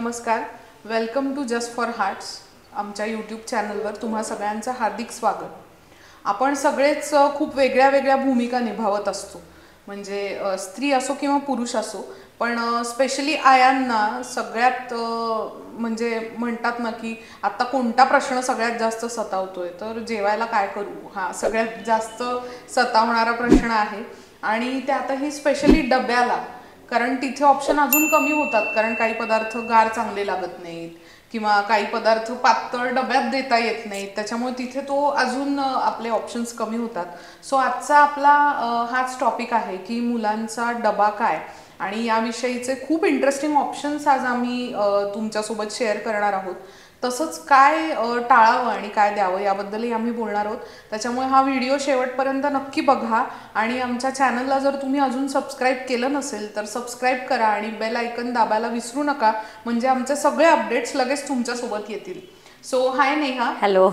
नमस्कार, welcome to Just for Hearts. आमच्या YouTube चॅनलवर तुम्हा सगळ्यांचं हार्दिक स्वागत. आपण सगळेच खूप वेगळ्या वेगळ्या भूमिका निभावत असतो, म्हणजे स्त्री असो किंवा पुरुष असो. पण स्पेशली आयांना सगळ्यात म्हणजे म्हणतात ना की आता कोणता प्रश्न सगळ्यात जास्त सतावतोय, तर जेवायला काय करू हा सगळ्यात जास्त सतावणारा प्रश्न आहे. आणि त्यातही स्पेशली डब्याला, कारण तिथे ऑप्शन अजून कमी होतात, कारण काही पदार्थ गार चांगले लागत नाहीत किंवा काही पदार्थ पातळ डब्यात देता येत नाहीत, त्याच्यामुळे तिथे तो अजून आपले ऑप्शन्स कमी होतात. सो आजचा आपला हाच टॉपिक आहे की मुलांचा डबा काय, आणि याविषयीचे खूप इंटरेस्टिंग ऑप्शन्स आज आम्ही तुमच्यासोबत शेअर करणार आहोत. तसंच काय टाळावं आणि काय द्यावं याबद्दलही आम्ही बोलणार आहोत. त्याच्यामुळे हा व्हिडिओ शेवटपर्यंत नक्की बघा. आणि आमच्या चॅनलला जर तुम्ही अजून सबस्क्राईब केलं नसेल तर सबस्क्राईब करा आणि बेल आयकन दाबायला विसरू नका, म्हणजे आमचे सगळे अपडेट्स लगेच तुमच्यासोबत येतील. सो हाय नेहा. हॅलो.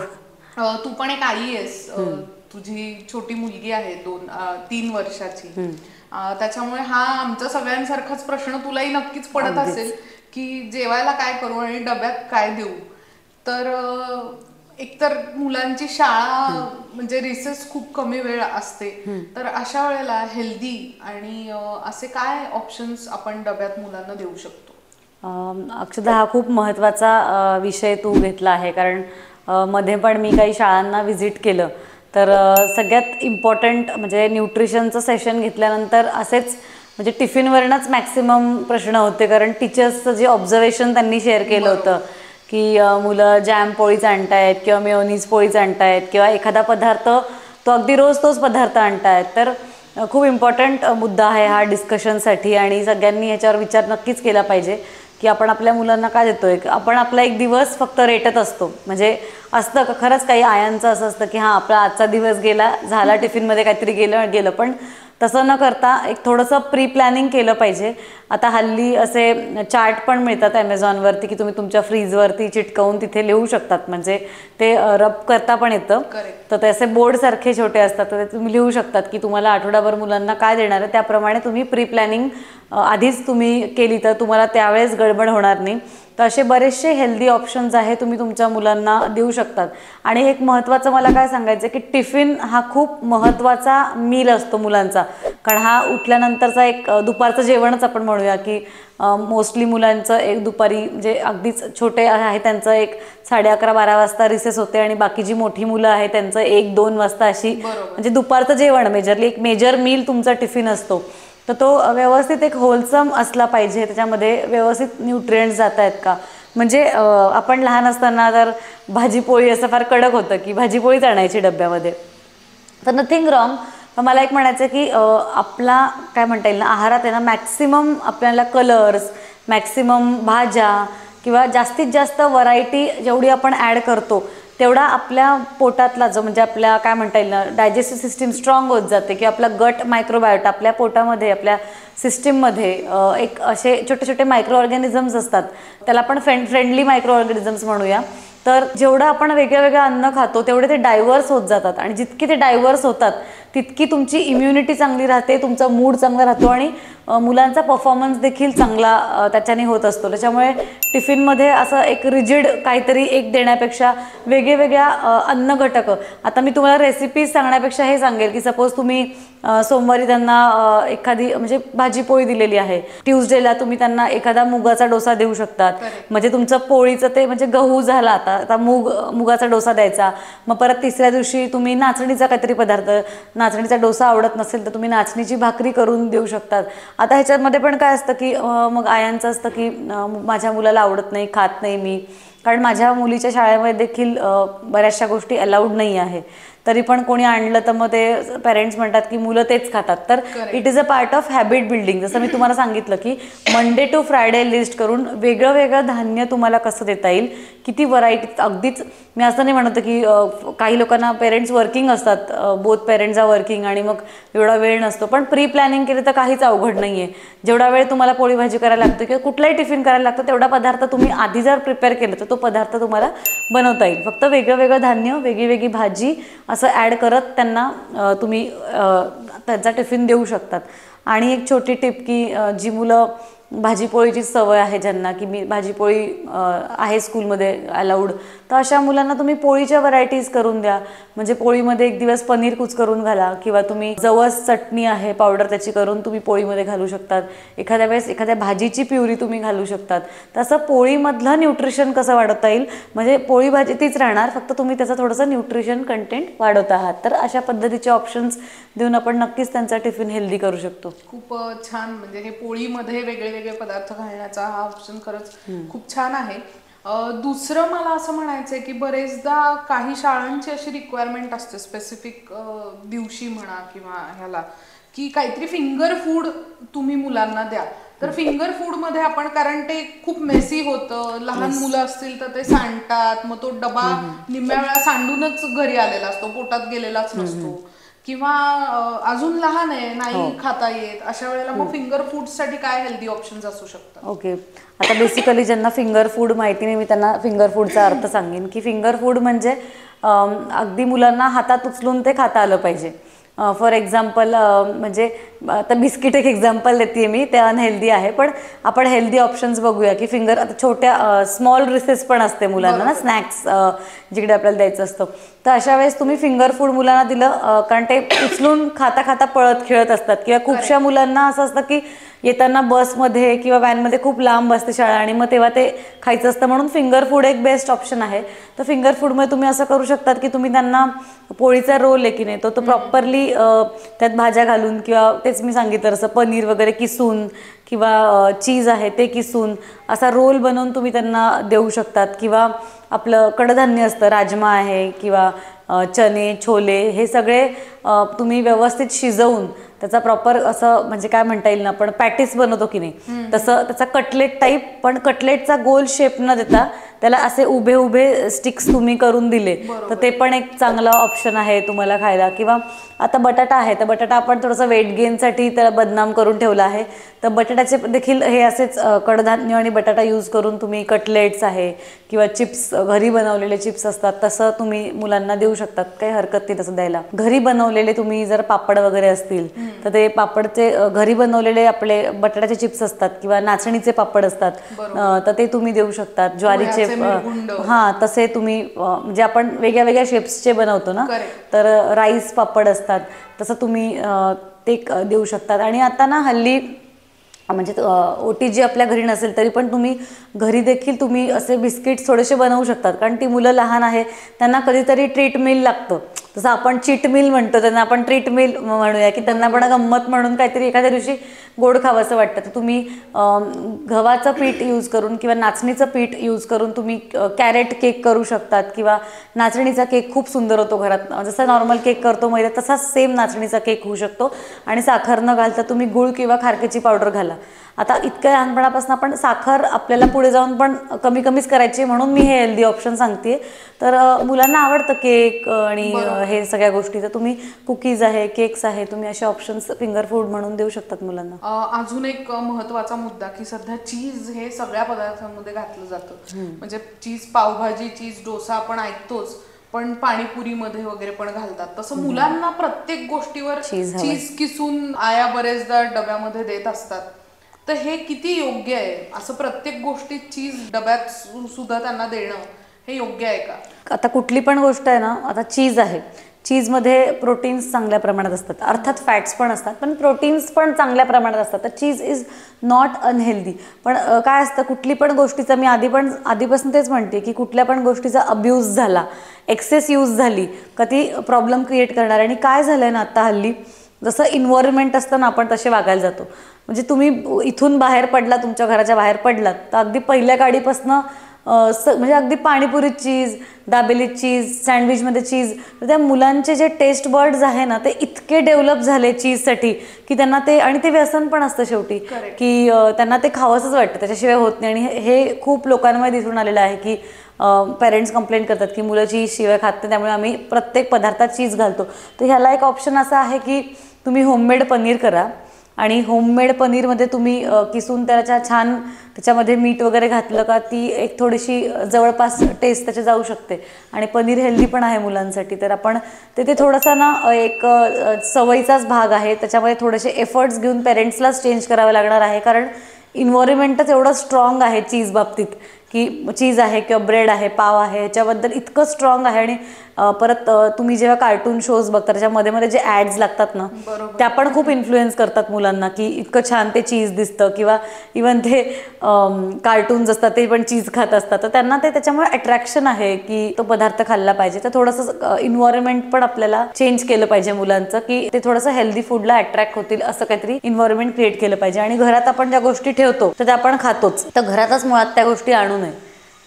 तू पण एक आई आहेस, तुझी छोटी मुलगी आहे 3 वर्षाची. त्याच्यामुळे हा आमच्या सगळ्यांसारखाच प्रश्न तुलाही नक्कीच पडत असेल की जेवायला काय करू आणि डब्यात काय देऊ. तर एकतर मुलांची शाळा म्हणजे रिसेस खूप कमी वेळ असते, तर अशा वेळेला हेल्दी आणि असे काय ऑप्शन्स आपण डब्यात मुलांना देऊ शकतो. अक्षदा, हा खूप महत्त्वाचा विषय तू घेतला आहे, कारण मध्ये पण मी काही शाळांना व्हिजिट केलं तर सगळ्यात इम्पॉर्टंट म्हणजे न्यूट्रिशनचं सेशन घेतल्यानंतर असेच म्हणजे टिफिनवरनंच मॅक्सिमम प्रश्न होते, कारण टीचर्सचं जे ऑब्झर्वेशन त्यांनी शेअर केलं होतं की मुलं जॅम पोळीच आणतायत किंवा मेयोनीज पोळीच आणतायत किंवा एखादा पदार्थ तो अगदी रोज तोच पदार्थ आणतायत. तर खूप इम्पॉर्टंट मुद्दा आहे हा डिस्कशनसाठी, आणि सगळ्यांनी ह्याच्यावर विचार नक्कीच केला पाहिजे की आपण आपल्या मुलांना काय देतोय. आपण आपला एक दिवस फक्त रेटत असतो, म्हणजे असतं का खरंच काही आयांचं असं असतं की हां आपला आजचा दिवस गेला, झाला, टिफिनमध्ये काहीतरी गेलं, पण तसं न करता एक थोडंसं प्री प्लॅनिंग केलं पाहिजे. आता हल्ली असे चार्ट पण मिळतात ॲमेझॉनवरती की तुम्ही तुमच्या फ्रीजवरती चिटकवून तिथे लिहू शकतात, म्हणजे ते रब करता पण येतं. तर ते असे बोर्डसारखे छोटे असतात, तर ते तुम्ही लिहू शकतात की तुम्हाला आठवडाभर मुलांना काय देणार आहे. त्याप्रमाणे तुम्ही प्री प्लॅनिंग आधीच तुम्ही केली तर तुम्हाला त्यावेळेस गडबड होणार नाही. तर असे बरेचसे हेल्दी ऑप्शन्स आहे तुम्ही तुमच्या मुलांना देऊ शकतात. आणि एक महत्त्वाचं मला काय सांगायचं की टिफिन हा खूप महत्त्वाचा मील असतो मुलांचा, कारण हा उठल्यानंतरचा एक दुपारचं जेवणच आपण म्हणूया की मोस्टली मुलांचं एक दुपारी म्हणजे अगदीच छोटे आहे त्यांचं एक 11:30-12 वाजता रिसेस होते, आणि बाकी जी मोठी मुलं आहे त्यांचं 1-2 वाजता अशी म्हणजे दुपारचं जेवण मेजरली एक मेजर मील तुमचा टिफिन असतो. तर तो व्यवस्थित एक होलसम असला पाहिजे, त्याच्यामध्ये व्यवस्थित न्यूट्रिएंट्स जात आहेत का. म्हणजे आपण लहान असताना तर भाजीपोळी असं फार कडक होतं की भाजीपोळीच आणायची डब्यामध्ये, तर नथिंग रॉंग. पण मला एक म्हणायचं की आपला काय म्हणता येईल ना, आहारात आहे ना मॅक्सिमम आपल्याला कलर्स, मॅक्सिमम भाज्या किंवा जास्तीत जास्त व्हरायटी जेवढी आपण ॲड करतो तेवढा आपल्या पोटातला जो म्हणजे आपल्या काय म्हणता येईल ना डायजेस्टिव्ह सिस्टीम स्ट्रॉंग होत जाते, की आपला गट मायक्रोबायोटा आपल्या पोटामध्ये आपल्या सिस्टीममध्ये एक असे छोटे छोटे मायक्रो ऑर्गॅनिझम्स असतात, त्याला आपण फ्रेंडली मायक्रो ऑर्गॅनिझम्स म्हणूया. तर जेवढं आपण वेगळ्या वेगळ्या अन्न खातो तेवढे ते डायव्हर्स होत जातात, आणि जितकी ते डायव्हर्स होतात तितकी तुमची इम्युनिटी चांगली राहते, तुमचा मूड चांगला राहतो, आणि मुलांचा परफॉर्मन्स देखील चांगला त्याच्याने होत असतो. त्याच्यामुळे टिफिनमध्ये असं एक रिजिड काहीतरी एक देण्यापेक्षा वेगवेगळ्या अन्न घटक, आता मी तुम्हाला रेसिपीज सांगण्यापेक्षा हे सांगेल की सपोज तुम्ही सोमवारी त्यांना एखादी म्हणजे भाजीपोळी दिलेली आहे, ट्यूजडेला तुम्ही त्यांना एखादा मुगाचा डोसा देऊ शकतात, म्हणजे तुमचं पोळीचं ते म्हणजे गहू झाला, आता मुगाचा डोसा द्यायचा. मग परत तिसऱ्या दिवशी तुम्ही नाचणीचा काहीतरी पदार्थ, नाचणीचा डोसा आवडत नसेल तर तुम्ही नाचणीची भाकरी करून देऊ शकतात. आता ह्याच्यामध्ये पण काय असतं की मग आयांचं असतं की माझ्या मुलाला आवडत नाही, खात नाही मी, कारण माझ्या मुलीच्या शाळेमध्ये देखील बऱ्याचशा गोष्टी अलाउड नाही आहे, तरी पण कोणी आणलं तर मग ते पेरेंट्स म्हणतात की मुलं तेच खातात. तर it is a part of habit building. जसं मी तुम्हाला सांगितलं की मंडे टू फ्रायडे लिस्ट करून वेगळं वेगळं धान्य तुम्हाला कसं देता येईल, किती व्हरायटी. अगदीच मी असं नाही म्हणत की काही लोकांना पेरेंट्स वर्किंग असतात, बोथ पेरेंट्स आर वर्किंग, आणि मग एवढा वेळ नसतो, पण प्री प्लॅनिंग केलं तर काहीच अवघड नाही आहे. जेवढा वेळ तुम्हाला पोळी भाजी करायला लागतो किंवा कुठलाही टिफिन करायला लागतो तेवढा पदार्थ तुम्ही आधी जर प्रिपेअर केलं तर तो पदार्थ तुम्हाला बनवता येईल. फक्त वेगळं वेगळं धान्य, वेगळी वेगळी भाजी असं ॲड करत त्यांना तुम्ही त्यांचा टिफिन देऊ शकतात. आणि एक छोटी टिप की जी मुलं भाजीपोळीची सवय आहे ज्यांना, की मी भाजीपोळी आहे स्कूलमध्ये अलाउड, तर अशा मुलांना तुम्ही पोळीच्या व्हरायटीज करून द्या. म्हणजे पोळीमध्ये एक दिवस पनीर कुच करून घाला, किंवा तुम्ही जवस चटणी आहे पावडर त्याची करून तुम्ही पोळीमध्ये घालू शकतात. एखाद्या वेळेस एखाद्या भाजीची प्युरी तुम्ही घालू शकतात. तसं पोळीमधलं न्यूट्रिशन कसं वाढवता येईल, म्हणजे पोळी भाजी तीच राहणार, फक्त तुम्ही त्याचं थोडंसं न्यूट्रिशन कंटेंट वाढवत आहात. तर अशा पद्धतीचे ऑप्शन्स देऊन आपण नक्कीच त्यांचा टिफिन हेल्दी करू शकतो. खूप छान. म्हणजे हे पोळीमध्ये वेगळे वेगळे पदार्थ घालण्याचा हा ऑप्शन खरंच खूप छान आहे. दुसरं मला असं म्हणायचंय की बरेचदा काही शाळांची अशी रिक्वायरमेंट असते स्पेसिफिक दिवशी म्हणा किंवा ह्याला, की काहीतरी फिंगर फूड तुम्ही मुलांना द्या. तर फिंगर फूड मध्ये आपण, कारण ते खूप मेसी होतं, लहान मुलं असतील तर ते सांडतात, मग तो डबा निम्म्या वेळा सांडूनच घरी आलेला असतो, पोटात गेलेलाच नसतो, किंवा अजून लहान आहे नाही खाता येत, अशा वेळेला मग फिंगर फूड साठी काय हेल्दी ऑप्शन्स असू शकतात? ओके, आता बेसिकली ज्यांना फिंगर फूड माहिती नाही, मी त्यांना फिंगर फूडचा अर्थ सांगेन की फिंगर फूड म्हणजे अगदी मुलांना हातात उचलून ते खाता आलं पाहिजे. फॉर एक्झाम्पल, म्हणजे आता बिस्किट एक एक्झाम्पल देते मी, ते अनहेल्दी आहे, पण आपण हेल्दी ऑप्शन्स बघूया. की फिंगर, आता छोट्या स्मॉल रिसेस पण असते मुलांना ना, स्नॅक्स जिकडे आपल्याला द्यायचं असतं, तर अशा वेळेस तुम्ही फिंगर फूड मुलांना दिलं, कारण ते उचलून खाता खाता पळत खेळत असतात. किंवा खूपशा मुलांना असं असतं की येताना बसमध्ये किंवा व्हॅनमध्ये खूप लांब असते शाळा, आणि मग तेव्हा ते खायचं असतं, म्हणून फिंगर फूड एक बेस्ट ऑप्शन आहे. तर फिंगर फूडमध्ये तुम्ही असं करू शकतात की तुम्ही त्यांना पोळीचा रोल आहे की नाही, तो प्रॉपरली त्यात भाज्या घालून, किंवा तेच मी सांगितलं तसं पनीर वगैरे किसून, किंवा चीज आहे ते किसून असा रोल बनवून तुम्ही त्यांना देऊ शकतात. किंवा आपलं कडधान्य असतं, राजमा आहे किंवा चणे, छोले, हे सगळे तुम्ही व्यवस्थित शिजवून त्याचा प्रॉपर असं, म्हणजे काय म्हणता येईल ना, आपण पॅटीस बनवतो की नाही, तसं त्याचा कटलेट टाईप, पण कटलेटचा गोल शेप न देता त्याला असे उभे उभे स्टिक्स तुम्ही करून दिले, तर ते पण एक चांगला ऑप्शन आहे तुम्हाला खायला. किंवा आता बटाटा आहे, तर बटाटा आपण थोडंसं वेट गेनसाठी त्याला बदनाम करून ठेवला आहे, तर बटाट्याचे देखील हे असेच कडधान्य आणि बटाटा यूज करून तुम्ही कटलेट्स आहे किंवा चिप्स, घरी बनवलेले चिप्स असतात, तसं तुम्ही मुलांना देऊ शकतात. काही हरकत नाही तसं द्यायला. घरी बनवलेले तुम्ही जर पापड वगैरे असतील तर ते पापडचे घरी बनवलेले आपले बटाट्याचे चिप्स असतात किंवा नाचणीचे पापड असतात, तर ते तुम्ही देऊ शकतात. ज्वारीचे, हां, तसे तुम्ही, म्हणजे आपण वेगळ्या वेगळ्या शेप्सचे बनवतो ना, तर राईस पापड असतात, तसं तुम्ही ते देऊ शकतात. आणि आता ना हल्ली, म्हणजे OTG आपल्या घरी नसेल तरी पण तुम्ही घरी देखील तुम्ही असे बिस्किट्स थोडेसे बनवू शकतात, कारण ती मुलं लहान आहे, त्यांना कधीतरी ट्रीट मील लागतं. जसं आपण चीट मील म्हणतो, त्यांना आपण ट्रीट मील म्हणूया, की त्यांना पण गंमत म्हणून काहीतरी एखाद्या दिवशी गोड खावंसं वाटतं, तर तुम्ही गव्हाचं पीठ यूज करून किंवा नाचणीचं पीठ यूज करून तुम्ही कॅरेट केक करू शकतात. किंवा नाचणीचा केक खूप सुंदर होतो घरात, जसा नॉर्मल केक करतो मैदा, तसाच सेम नाचणीचा केक होऊ शकतो. आणि साखर न घालता तुम्ही गूळ किंवा खारकेची पावडर घाला. आता इतक्या लहानपणापासून आपण साखर आपल्याला पुढे जाऊन पण कमी कमीच करायची, म्हणून मी हे हेल्दी ऑप्शन सांगते. तर मुलांना आवडतं केक आणि हे सगळ्या गोष्टी, तर तुम्ही कुकीज आहे, केक्स आहे, तुम्ही असे ऑप्शन्स फिंगर फूड म्हणून देऊ शकतात मुलांना. अजून एक महत्वाचा मुद्दा, की सध्या चीज हे सगळ्या पदार्थांमध्ये घातलं जातं. म्हणजे चीज पावभाजी, चीज डोसा आपण ऐकतोच, पण पाणीपुरीमध्ये वगैरे पण घालतात. तसं मुलांना प्रत्येक गोष्टीवर चीज किसून आया बरेचदा डब्यामध्ये देत असतात. तर हे किती योग्य आहे? असं प्रत्येक गोष्टीत चीज डब्यात सुद्धा त्यांना देणं हे योग्य आहे का? आता कुठली पण गोष्ट आहे ना, आता चीज आहे, चीजमध्ये प्रोटीन्स चांगल्या प्रमाणात असतात, अर्थात फॅट्स पण असतात, पण प्रोटीन्स पण चांगल्या प्रमाणात असतात. तर चीज इज नॉट अनहेल्दी. पण काय असतं, कुठली पण गोष्टीचा, मी आधीपासून तेच म्हणते की कुठल्या पण गोष्टीचा अब्यूज झाला, एक्सेस यूज झाली का ती प्रॉब्लेम क्रिएट करणार. आणि काय झालं आहे ना आता हल्ली, जसं इन्व्हायरमेंट असतं ना, आपण तसे वागायला जातो. म्हणजे तुम्ही इथून बाहेर पडला, तुमच्या घराच्या बाहेर पडलात, तर अगदी पहिल्या गाडीपासनं म्हणजे अगदी पाणीपुरीत चीज, दाबेलीत चीज, सँडविचमध्ये चीज, तर त्या मुलांचे जे टेस्ट बर्ड्स आहे ना, ते इतके डेव्हलप झाले चीजसाठी की त्यांना ते, आणि ते व्यसन पण असतं शेवटी, की त्यांना ते खावंसंच वाटतं, त्याच्याशिवाय होत नाही. आणि हे खूप लोकांमध्ये दिसून आलेलं आहे की पेरेंट्स कंप्लेंट करतात की मुलं चीज शिवाय खात नाही, त्यामुळे आम्ही प्रत्येक पदार्थात चीज घालतो. तर ह्याला एक ऑप्शन असा आहे की तुम्ही होममेड पनीर करा, आणि होममेड पनीरमध्ये तुम्ही किसून त्याच्या छान, त्याच्यामध्ये मीठ वगैरे घातलं का ती एक थोडीशी जवळपास टेस्ट त्याची जाऊ शकते. आणि पनीर हेल्दी पण आहे मुलांसाठी. तर आपण ते थोडासा ना एक सवयीचाच भाग आहे, त्याच्यामध्ये थोडेसे एफर्ट्स घेऊन पेरेंट्सलाच चेंज करावे लागणार आहे, कारण इन्व्हायरमेंटच एवढं स्ट्रॉंग आहे चीज बाबतीत की चीज आहे किंवा ब्रेड आहे, पाव आहे, ह्याच्याबद्दल इतकं स्ट्रॉंग आहे. आणि परत तुम्ही जेव्हा कार्टून शोज बघता त्याच्यामध्ये मध्ये जे ॲड्स लागतात ना त्या पण खूप इन्फ्लुएन्स करतात मुलांना की इतकं छान ते चीज दिसतं, किंवा इवन ते कार्टून्स असतात ते पण चीज खात असतात, तर त्यांना ते त्याच्यामुळे अट्रॅक्शन आहे की तो पदार्थ खाल्ला पाहिजे. तर थोडंसं इन्व्हायरमेंट पण आपल्याला चेंज केलं पाहिजे मुलांचं, की ते थोडंसं हेल्दी फूडला अट्रॅक्ट होतील असं काहीतरी इन्व्हायरमेंट क्रिएट केलं पाहिजे. आणि घरात आपण ज्या गोष्टी ठेवतो तर त्या आपण खातोच, तर घरातच मुळात त्या गोष्टी आणू नये.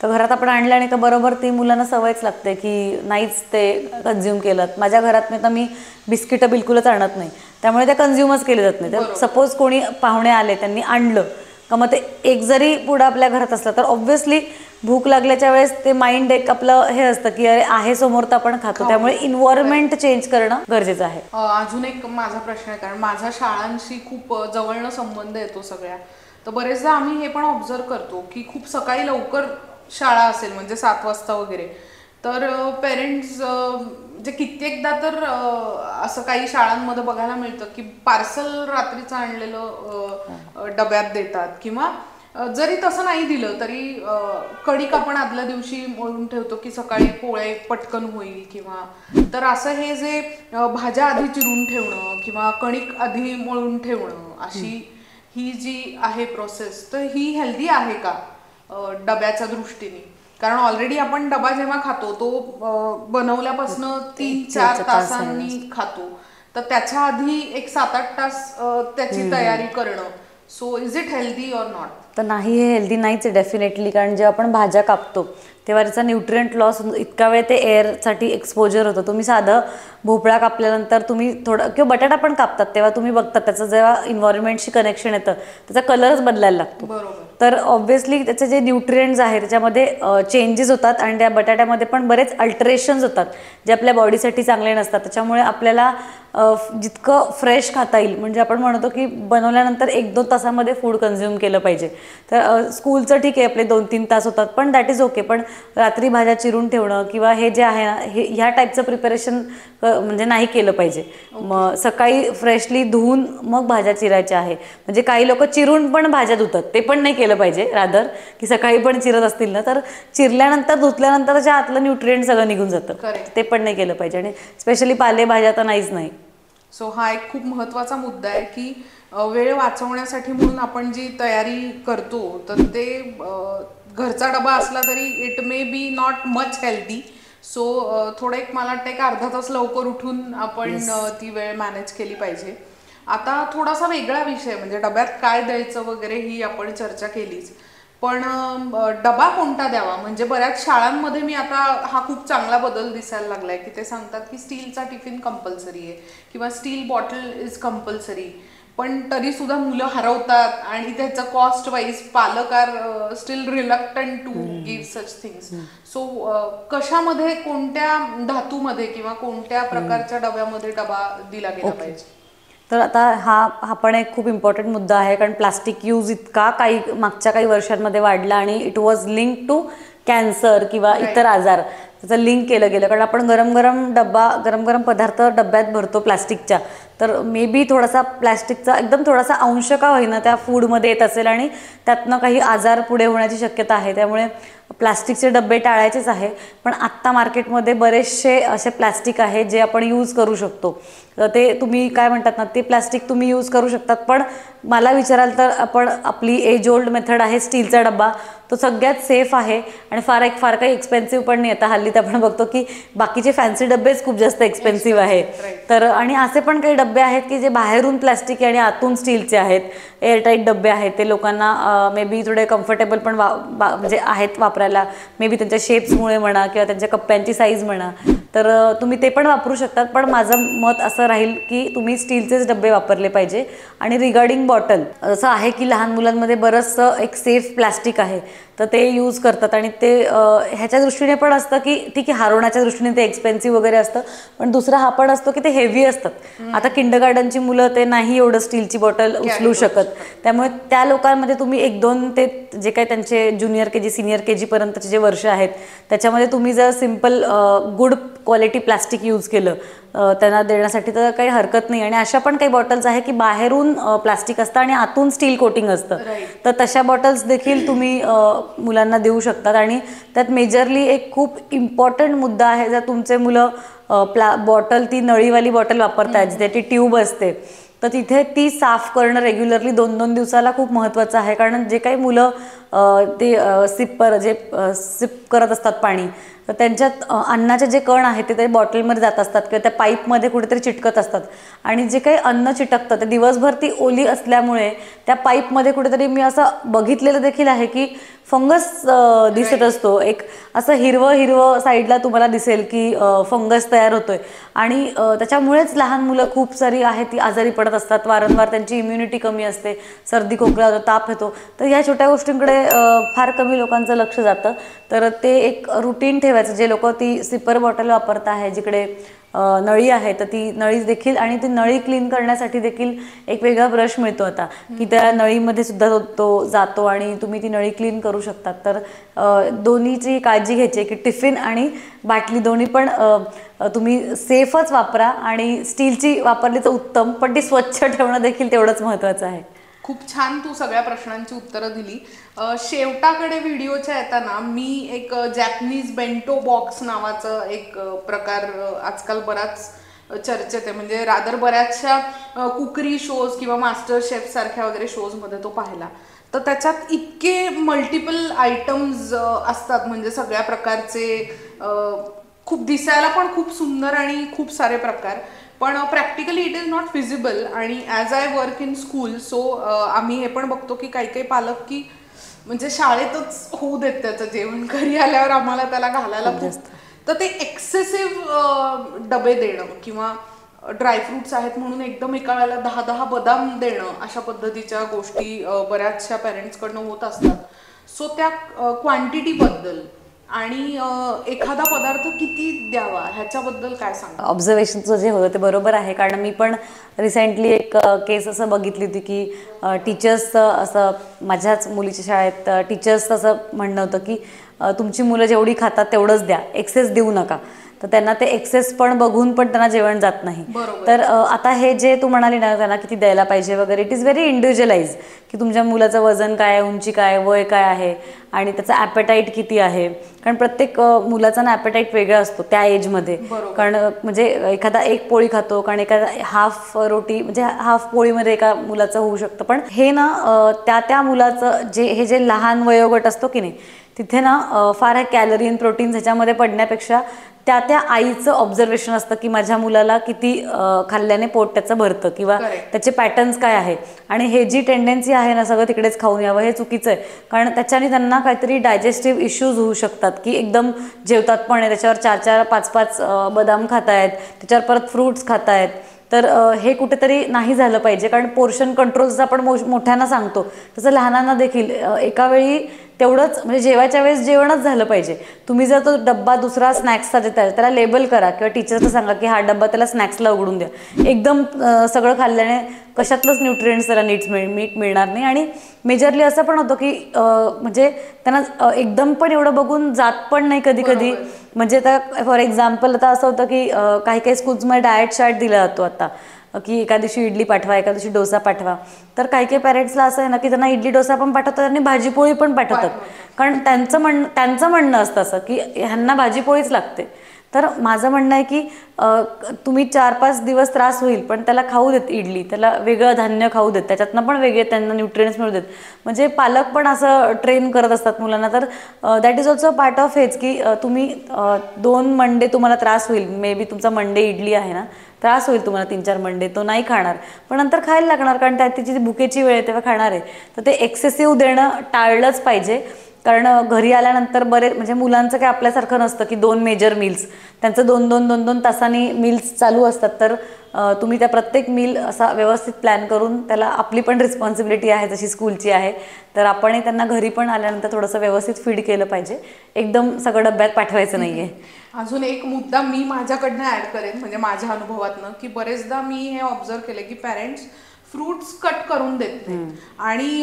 तर घरात आपण आणल्या आणि का बरोबर ती मुलांना सवयच लागते की नाहीच ते कन्झ्युम केलं. माझ्या घरात तर मी बिस्किटं बिलकुलच आणत नाही, त्यामुळे ते कन्झ्युमच केले जात नाही. तर सपोज कोणी पाहुणे आले त्यांनी आणलं का मग ते एक जरी पुढं आपल्या घरात असलं तर ऑब्व्हियसली भूक लागल्याच्या वेळेस ते माइंड एक आपलं हे असतं की अरे आहे समोर तर आपण खातो. त्यामुळे इन्व्हायरमेंट चेंज करणं गरजेचं आहे. अजून एक माझा प्रश्न आहे, कारण माझा शाळांशी खूप जवळनं संबंध येतो सगळ्या, तर बरेचदा आम्ही हे पण ऑब्झर्व करतो की खूप सकाळी लवकर शाळा असेल म्हणजे 7 वाजता वगैरे, तर पेरेंट्स म्हणजे कित्येकदा तर असं काही शाळांमध्ये बघायला मिळतं की पार्सल रात्रीचं आणलेलं डब्यात देतात, किंवा जरी तसं नाही दिलं तरी कणिक आपण आदल्या दिवशी मळून ठेवतो की सकाळी पोळे पटकन होईल, किंवा तर असं हे जे भाज्या आधी चिरून ठेवणं किंवा कणिक आधी मळून ठेवणं अशी ही जी आहे प्रोसेस, तर ही हेल्दी आहे का डब्याच्या दृष्टीने? कारण ऑलरेडी आपण डबा जेव्हा खातो तो बनवल्यापासून 3-4 तासांनी खातो, तर त्याच्या आधी एक 7-8 तास त्याची तयारी करणं, so is it healthy or not? तर नाही, हे हेल्दी नाहीच आहे डेफिनेटली. कारण जेव्हा आपण भाज्या कापतो तेव्हा त्याचा न्यूट्रिएंट लॉस, इतका वेळ ते एअरसाठी एक्सपोजर होतं. तुम्ही साधं भोपळा कापल्यानंतर तुम्ही थोडं किंवा बटाटा पण कापतात तेव्हा तुम्ही बघतात त्याचं जेव्हा इन्व्हायरमेंटशी कनेक्शन येतं त्याचा कलरच बदलायला लागतो. तर ऑब्व्हियसली त्याचे जे न्यूट्रिएंट्स आहेत त्याच्यामध्ये चेंजेस होतात आणि त्या बटाट्यामध्ये पण बरेच अल्टरेशन्स होतात जे आपल्या बॉडीसाठी चांगले नसतात. त्याच्यामुळे आपल्याला जितकं फ्रेश खाता येईल, म्हणजे आपण म्हणतो की बनवल्यानंतर 1-2 तासामध्ये फूड कन्झ्युम केलं पाहिजे. तर स्कूलचं ठीक आहे आपले 2-3 तास होतात पण दॅट इज ओके, पण रात्री भाज्या चिरून ठेवणं किंवा हे जे आहे ना हे ह्या टाईपचं प्रिपरेशन म्हणजे नाही केलं पाहिजे. मग सकाळी फ्रेशली धुवून मग भाज्या चिरायच्या आहे. म्हणजे काही लोक चिरून पण भाज्या धुतात, ते पण नाही केलं पाहिजे. रादर की सकाळी पण चिरत असतील ना तर चिरल्यानंतर धुतल्यानंतर त्याच्या आतलं न्यूट्रिएंट सगळं निघून जातं, ते पण नाही केलं पाहिजे. आणि स्पेशली पालेभाज्या तर नाहीच नाही. सो हा एक खूप महत्त्वाचा मुद्दा आहे की वेळ वाचवण्यासाठी म्हणून आपण जी तयारी करतो तर ते घरचा डबा असला तरी it may be not much healthy. So थोडं एक मला वाटतं एक अर्धा तास लवकर उठून आपण ती वेळ मॅनेज केली पाहिजे. आता थोडासा वेगळा विषय म्हणजे डब्यात काय द्यायचं वगैरे ही आपण चर्चा केलीच, पण डबा कोणता द्यावा? म्हणजे बऱ्याच शाळांमध्ये मी आता हा खूप चांगला बदल दिसायला लागलाय की ते सांगतात की स्टीलचा टिफिन कंपल्सरी आहे किंवा स्टील बॉटल इज कंपल्सरी, पण तरी सुद्धा मुलं हरवतात आणि त्याचं कॉस्ट वाईज पालक are still reluctant to give such things. So कशामध्ये, कोणत्या धातूमध्ये किंवा कोणत्या प्रकारच्या डब्यामध्ये डबा दिला गेला पाहिजे? तर आता हा पण एक खूप इम्पॉर्टंट मुद्दा आहे, कारण प्लास्टिक यूज इतका मागच्या काही वर्षांमध्ये वाढला आणि it was link to cancer किंवा इतर आजार, त्याचं लिंक केलं गेलं. कारण आपण गरम गरम पदार्थ डब्यात भरतो प्लास्टिकच्या, तर मे बी थोडासा प्लास्टिकचा एकदम थोडासा अंश का होईना त्या फूडमध्ये येत असेल आणि त्यातनं काही आजार पुढे होण्याची शक्यता आहे. त्यामुळे प्लास्टिकचे डबे टाळायचेच आहे. पण आत्ता मार्केटमध्ये बरेचसे असे प्लास्टिक आहे जे आपण यूज करू शकतो. तर ते तुम्ही काय म्हणतात ना, ते प्लास्टिक तुम्ही यूज करू शकतात. पण मला विचाराल तर आपण आपली एज ओल्ड मेथड आहे स्टीलचा डबा, तो सगळ्यात सेफ आहे आणि फार काही एक्सपेन्सिव्ह पण नाही. आता हल्ली तर आपण बघतो की बाकीचे फॅन्सी डबेच खूप जास्त एक्सपेन्सिव्ह आहे. तर आणि असे पण काही डबे आहेत की जे बाहेरून प्लास्टिक आणि आतून स्टीलचे आहेत, एअरटाईट डबे आहेत. ते लोकांना मे बी थोडे कम्फर्टेबल पण म्हणजे आहेत वापरायला, मे बी त्यांच्या शेप्समुळे म्हणा किंवा त्यांच्या कप्प्यांची साईज म्हणा, तर तुम्ही ते पण वापरू शकतात. पण माझं मत असं राहील की तुम्ही स्टीलचेच डबे वापरले पाहिजे. आणि रिगार्डिंग बॉटल, असं आहे की लहान मुलांमध्ये बरंचसं एक सेफ प्लास्टिक आहे तर ते यूज करतात आणि ते ह्याच्या दृष्टीने पण असतं की ठीक आहे हरवण्याच्या दृष्टीने ते एक्सपेन्सिव्ह वगैरे असतं, पण दुसरा हा पण असतो की ते हेवी असतात. आता किंडरगार्टनची मुलं ते नाही एवढं स्टीलची बॉटल उचलू शकत, त्यामुळे त्या लोकांमध्ये तुम्ही 1-2 ते जे काही त्यांचे ज्युनियर KG सिनियर KG पर्यंतचे जे वर्ष आहेत त्याच्यामध्ये तुम्ही जर simple good quality plastic use केलं त्यांना देण्यासाठी तर काही हरकत नाही. आणि अशा पण काही बॉटल्स आहे की बाहेरून प्लास्टिक असतं आणि आतून स्टील कोटिंग असतं, तर तशा बॉटल्स देखील तुम्ही मुलांना देऊ शकतात. आणि त्यात मेजरली एक खूप इम्पॉर्टंट मुद्दा आहे, जर तुमचे मुलं बॉटल ती नळीवाली बॉटल वापरतायत जिथे ती ट्यूब असते, तर तिथे ती साफ करणं रेग्युलरली 2-2 दिवसाला खूप महत्त्वाचं आहे. कारण जे काही मुलं ते सिप करत असतात पाणी, तर त्यांच्यात अन्नाचे जे कण आहेत ते बॉटलमध्ये जात असतात किंवा त्या पाईपमध्ये कुठेतरी चिटकत असतात. आणि जे काही अन्न चिटकतं ते दिवसभर ती ओली असल्यामुळे त्या पाईपमध्ये कुठेतरी मी असं बघितलेलं देखील आहे की फंगस दिसत असतो. एक असं हिरवं साईडला तुम्हाला दिसेल की फंगस तयार होतोय. आणि त्याच्यामुळेच लहान मुलं खूप सारी आहेत ती आजारी पडत असतात. वारंवार त्यांची इम्युनिटी कमी असते, सर्दी खोकला होतो, ताप येतो. तर ह्या छोट्या गोष्टींकडे फार कमी लोकांचं लक्ष जातं. तर ते एक रुटीन ठेवायचं. जे लोक ती सिपर बॉटल वापरत आहे, जिकडे नळी आहे, तर ती नळी देखील, आणि ती नळी क्लीन करण्यासाठी देखील एक वेगळा ब्रश मिळतो आता की त्या नळीमध्ये सुद्धा तो जातो आणि तुम्ही ती नळी क्लीन करू शकतात. तर दोन्हीची काळजी घ्यायची की टिफिन आणि बाटली दोन्ही पण तुम्ही सेफच वापरा. आणि स्टीलची वापरली तर उत्तम, पण ती स्वच्छ ठेवणं देखील तेवढंच महत्त्वाचं आहे. खूप छान तू सगळ्या प्रश्नांची उत्तरं दिली. शेवटाकडे व्हिडिओच्या येताना मी एक जॅपनीज बेंटो बॉक्स नावाचं एक प्रकार आजकाल बराच चर्चेत आहे. म्हणजे रादर बऱ्याचशा कुकरी शोज किंवा मास्टर शेफ सारख्या वगैरे शोजमध्ये तो पाहिला. तर त्याच्यात इतके मल्टिपल आयटम्स असतात, म्हणजे सगळ्या प्रकारचे, खूप दिसायला पण खूप सुंदर आणि खूप सारे प्रकार, पण practically it is not feasible. आणि as I work in school, so आम्ही हे पण बघतो की काही काही पालक की म्हणजे शाळेतच होऊ देत त्याचं जेवण, घरी आल्यावर आम्हाला त्याला घालायला खूप, तर ते एक्सेसिव्ह डबे देणं किंवा ड्रायफ्रुट्स आहेत म्हणून एकदम एका वेळेला 10-10 बदाम देणं, अशा पद्धतीच्या गोष्टी बऱ्याचशा पॅरेंट्सकडनं होत असतात. सो त्या क्वांटिटीबद्दल आणि एखादा पदार्थ किती द्यावा ह्याच्याबद्दल काय सांगा? ऑब्झर्वेशनचं जे होतं ते बरोबर आहे. कारण मी पण रिसेंटली एक केस असं बघितली होती की टीचर्सचं असं, माझ्याच मुलीच्या शाळेत टीचर्सचं असं म्हणणं होतं की तुमची मुलं जेवढी खातात तेवढंच द्या, एक्सेस देऊ नका. तर त्यांना ते एक्सेस पण बघून पण त्यांना जेवण जात नाही. तर आता हे जे तू म्हणाली ना त्यांना किती द्यायला पाहिजे वगैरे, इट इज व्हेरी इंडिव्हिज्युअलाइज की तुमच्या मुलाचं वजन काय, उंची काय, वय काय आहे आणि त्याचा ॲपेटाईट किती आहे. कारण प्रत्येक मुलाचा ना ॲपेटाईट वेगळा असतो त्या एजमध्ये. कारण म्हणजे एखादा एक पोळी खातो, कारण एखादा हाफ रोटी म्हणजे हाफ पोळीमध्ये एका मुलाचं होऊ शकतं. पण हे ना त्या मुलाचं हे जे लहान वयोगट असतो की नाही, तिथे ना फार कॅलरी आणि प्रोटीन्स ह्याच्यामध्ये पडण्यापेक्षा त्या आईचं ऑब्झर्वेशन असतं की माझ्या मुलाला किती खाल्ल्याने पोट त्याचं भरतं किंवा त्याचे पॅटर्न्स काय आहे. आणि हे जी टेंडन्सी आहे ना सगळं तिकडेच खाऊन यावं, हे चुकीचं आहे. कारण त्याच्याने त्यांना काहीतरी डायजेस्टिव्ह इश्यूज होऊ शकतात की एकदम जेवतात पण आहे, त्याच्यावर 4-4, 5-5 बदाम खातायत, त्याच्यावर परत फ्रूट्स खातायत. तर हे कुठेतरी नाही झालं पाहिजे. कारण पोर्शन कंट्रोल जसं आपण मोठ्यांना सांगतो तसं लहानांना देखील एका वेळी तेवढंच, म्हणजे जेवायच्या वेळेस जेवणच झालं पाहिजे. तुम्ही जर तो डब्बा दुसरा स्नॅक्सचा देताय त्याला लेबल करा किंवा टीचरला सांगा की हा डब्बा त्याला स्नॅक्सला उघडून द्या. एकदम सगळं खाल्ल्याने कशातलंच न्यूट्रिएंट्स त्याला नीट मिळणार नाही. आणि मेजरली असं पण होतं की म्हणजे त्यांना एकदम पण एवढं बघून जात पण नाही कधी कधी. म्हणजे आता फॉर एक्झाम्पल आता असं होतं की काही काही स्कूल्समध्ये डाएट चार्ट दिला जातो आता की एका दिवशी इडली पाठवा, एका दिवशी डोसा पाठवा. तर काही काही पॅरेंट्सला असं आहे ना की त्यांना इडली डोसा पण पाठवतात आणि भाजीपोळी पण पाठवतात. कारण त्यांचं म्हणणं असतं असं की ह्यांना भाजीपोळीच लागते. तर माझं म्हणणं आहे की तुम्ही 4-5 दिवस त्रास होईल पण त्याला खाऊ देत इडली, त्याला वेगळं धान्य खाऊ देत, त्याच्यातनं पण वेगळे त्यांना न्यूट्रिएंट्स मिळू देत. म्हणजे पालक पण असं ट्रेन करत असतात मुलांना. तर that is also part of हेच की तुम्ही 2 मंडे तुम्हाला त्रास होईल, मे बी तुमचा मंडे इडली आहे ना, त्रास होईल तुम्हाला 3-4 मंडे, तो नाही खाणार पण नंतर खायला लागणार कारण त्याची भुकेची वेळ आहे तेव्हा खाणार आहे. तर ते एक्सेसिव्ह देणं टाळलंच पाहिजे. कारण घरी आल्यानंतर म्हणजे मुलांचं काय आपल्यासारखं नसतं की 2 मेजर मील्स, त्यांचं 2-2 तासांनी मील्स चालू असतात. तर तुम्ही त्या प्रत्येक मील असा व्यवस्थित प्लॅन करून, त्याला आपली पण रिस्पॉन्सिबिलिटी आहे जशी स्कूलची आहे, तर आपणही त्यांना घरी पण आल्यानंतर थोडंसं व्यवस्थित फीड केलं पाहिजे. एकदम सगळं डब्यात पाठवायचं नाही आहे. अजून एक मुद्दा मी माझ्याकडनं ॲड करेन, म्हणजे माझ्या अनुभवातनं, की बरेचदा मी हे ऑब्झर्व केलं की पॅरेंट्स फ्रुट्स कट करून देत नाही. आणि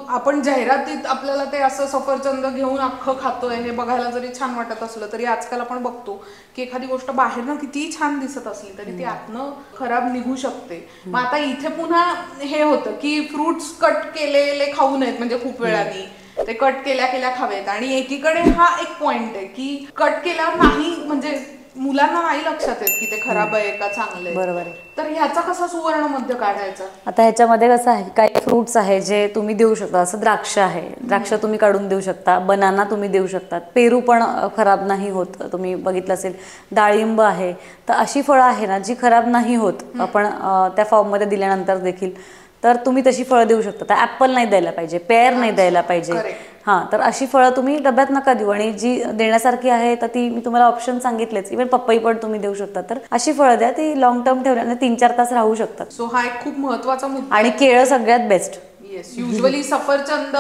आपण जाहिरातीत आपल्याला ते असं सफरचंद घेऊन अख्खं खातोय हे बघायला जरी छान वाटत असलं तरी आजकाल आपण बघतो की एखादी गोष्ट बाहेरनं कितीही छान दिसत असली तरी ती आतनं खराब निघू शकते. मग आता इथे पुन्हा हे होतं की फ्रुट्स कट केलेले खाऊ नयेत, म्हणजे खूप वेळानी ते कट केल्या खावेत. आणि एकीकडे हा एक पॉइंट आहे की कट केल्यावर नाही, म्हणजे मुलांना नाही लक्षात येत की ते खराब आहे का चांगलं आहे. बरोबर आहे. तर ह्याचा कसा सुवर्ण मध्य काढायचा? आता ह्याच्यामध्ये कसं आहे, काही फ्रुट्स आहे जे तुम्ही देऊ शकता. असं द्राक्ष आहे, द्राक्ष तुम्ही काढून देऊ शकता. बनाना तुम्ही देऊ शकतात. पेरू पण खराब नाही होत, तुम्ही बघितलं असेल. डाळिंब आहे. तर अशी फळं आहे ना जी खराब नाही होत आपण त्या फॉर्ममध्ये दिल्यानंतर देखील. तर तुम्ही तशी फळं देऊ शकता. तर ॲपल नाही द्यायला पाहिजे, पेअर नाही द्यायला पाहिजे. हां, तर अशी फळं तुम्ही डब्यात नका देऊ. आणि जी देण्यासारखी आहे तर ती मी तुम्हाला ऑप्शन सांगितलेच. इव्हन पपई पण तुम्ही देऊ शकता. तर अशी फळं द्या, ती लॉंग टर्म ठेवल्याने 3-4 तास राहू शकतात. सो हा एक खूप महत्वाचा मुद्दा. आणि केळं सगळ्यात बेस्ट. येस, युजली सफरचंद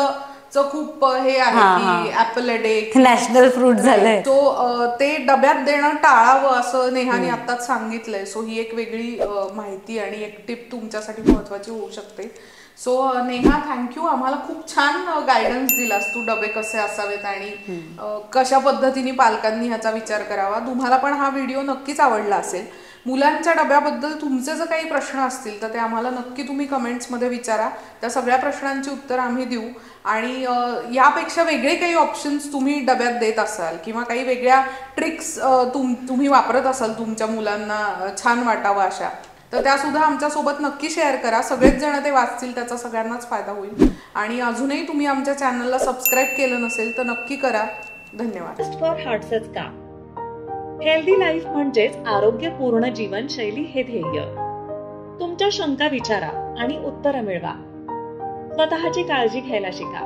खूप हे आहे की apple a day national fruit झालंय. तो ते डब्यात देणं टाळावं असं नेहाने आताच सांगितलंय. सो ही एक वेगळी माहिती आणि एक टिप तुमच्यासाठी महत्वाची होऊ शकते. So Neha, thank you. आम्हाला खूप छान गायडन्स दिलास तू, डबे कसे असावेत आणि कशा पद्धतीने पालकांनी ह्याचा विचार करावा. तुम्हाला पण हा व्हिडिओ नक्कीच आवडला असेल. मुलांच्या डब्याबद्दल तुमचे जर काही प्रश्न असतील तर ते आम्हाला नक्की तुम्ही कमेंट्समध्ये विचारा. त्या सगळ्या प्रश्नांची उत्तर आम्ही देऊ. आणि यापेक्षा वेगळे काही ऑप्शन्स तुम्ही डब्यात देत असाल किंवा काही वेगळ्या ट्रिक्स तुम्ही वापरत असाल तुमच्या मुलांना छान वाटावं अशा, तर त्यासुद्धा आमच्यासोबत नक्की शेअर करा. सगळेच जण ते वाचतील, त्याचा सगळ्यांनाच फायदा होईल. आणि अजूनही तुम्ही आमच्या चॅनलला सबस्क्राईब केलं नसेल तर नक्की करा. धन्यवाद. जस्ट फॉर हार्ट्सच का? हेल्दी लाईफ म्हणजेच आरोग्यपूर्ण जीवनशैली हे ध्येय. तुमच्या शंका विचारा आणि उत्तरं मिळवा. स्वतःची काळजी घ्यायला शिका.